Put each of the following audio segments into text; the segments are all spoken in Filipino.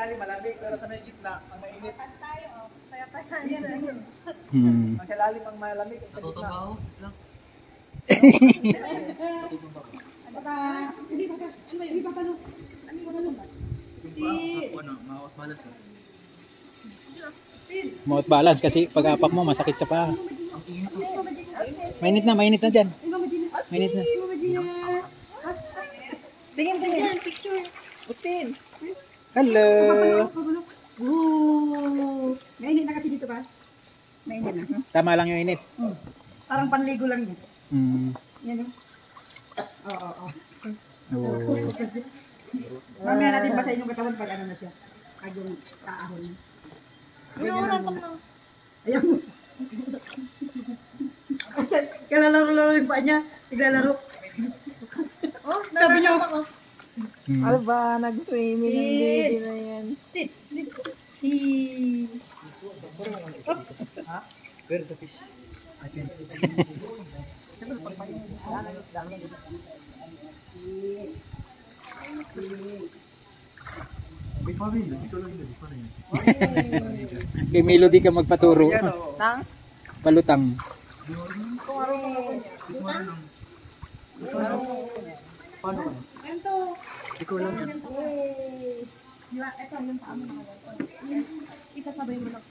ilalim malamig, pero sa may gitna, ang mainit. Tayo, oh. Kaya tayo. Ang sa ilalim ang malamig, ang sa gitna. Mouth balance kasi pag apak mo masakit sa paa. Mainit na dyan. Mainit na. Tingin, picture. Austin. Hello. Mainit na kasi dito ba? Mainit na. Tama lang yung init. Parang panligo lang yun. Yan o. Oo. Mamaya natin basahin yung katawan pag ano na siya. Pag yung kaahon. Ayaw mo siya. Kalalaro-laro yung paa niya. Naglalaro. Oh, sabi niyo. Ano ba? Nag-swimming ang baby na yan. Where the fish? Kay Melody ka magpaturo. Nang? Palutang. Paano ka? Ito. Ikaw lang yan. Diba? Ito yung paamo na isasabay mo lang.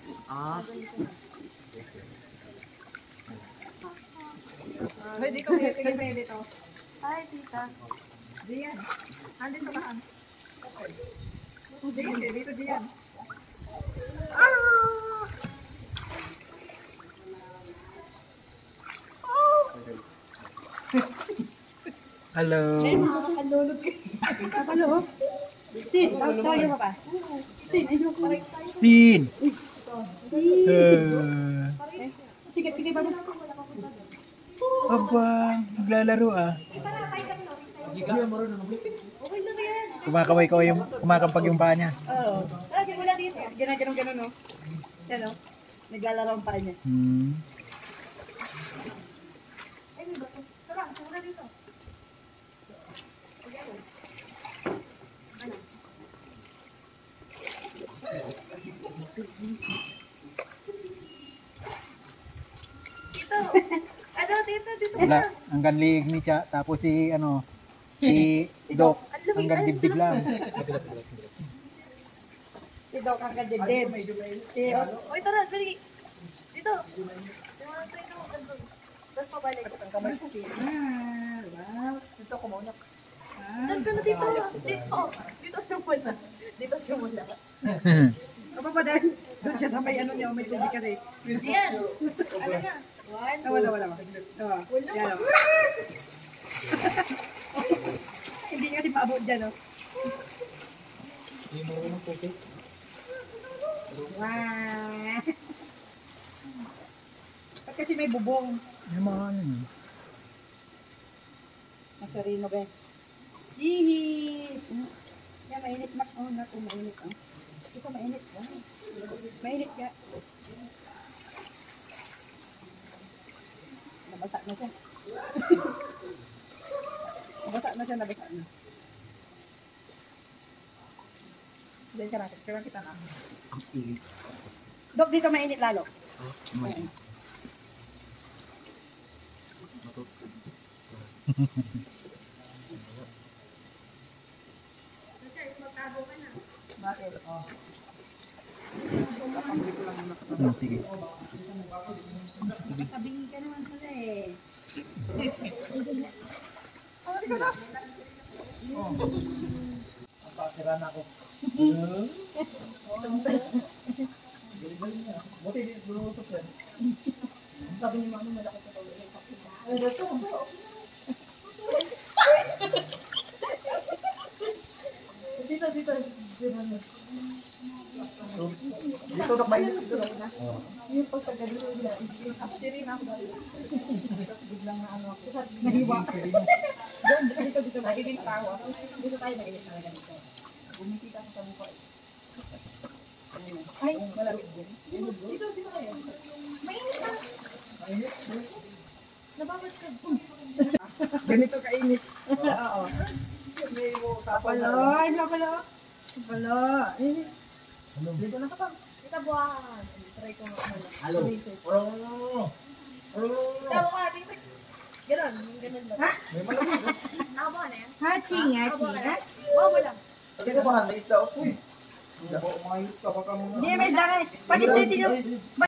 Pwede ko pwede to. Hi, tita. Diyan. Andin ka ba? Diyan, dito diyan. Hello. Nakakadulog ka. Hello. Steve, tayo ka pa. Stin. Sige, tigay ba mo? Aba, naglalaro ah. Kumakampag yung paa niya. Oo. Simula dito. Ganun, no? Yan o. Naglalaro ang paa niya. Tara, simula dito. Dito. Wala, hanggang liig ni Cha, tapos si Doc, hanggang dibdib lang. Si Doc ang kadibdib. Oy, tara, dali. Dito. Simula tayo ng gandun. Tapos pabalik. Wow. Dito ako mauna. Saan ka na dito? Dito simula. Dito simula. Apa pa din? Doon siya sa may ano niya, may tubig kasi. Diyan. Ano na? Wala. Yan o. Hindi kasi paabot dyan o. Hindi mo rin ang puti. Wow. Ba't kasi may bubong? Yung mga ano yun. Masarino ba? Hihi! Yan, mainit mak. Oh, naku, mainit. Oh. Ito, mainit. Oh. Mainit ka. Nabasa na siya. Nabasa na. Diyan ka natin. Kaya kita na. Dok, dito mainit lalo. Ayan. Bakit? Sige. Tabingi ka naman pala eh. Napakira na ako. Buti, lulutok yan. Sabi ni Mami, malaki sa tawag. Dito. Dito na ba yun? Yung pagkagalulo nila. Ako si Rina ako dahil. Tapos biglang na ano ako. Nahiwa. Dito. Nagiging tao ako. Dito tayo nagiging talaga dito. Bumisita ko sa mukha. Ay, malamig din. Dito kayo. Mainit na. Mainit? Nababad ka. Ganito kainit. Oo. May mo sa Pala. Dito na kapag. Kita buwahan. Try ko nga pala. Halo. Tama ka, tingin. Ganon, ganon lang. Ha? Nakabuha na yan? Hachi nga, china. Bawa lang. Hindi ko ba na isda? Hindi, may isda nga. Pag-isda,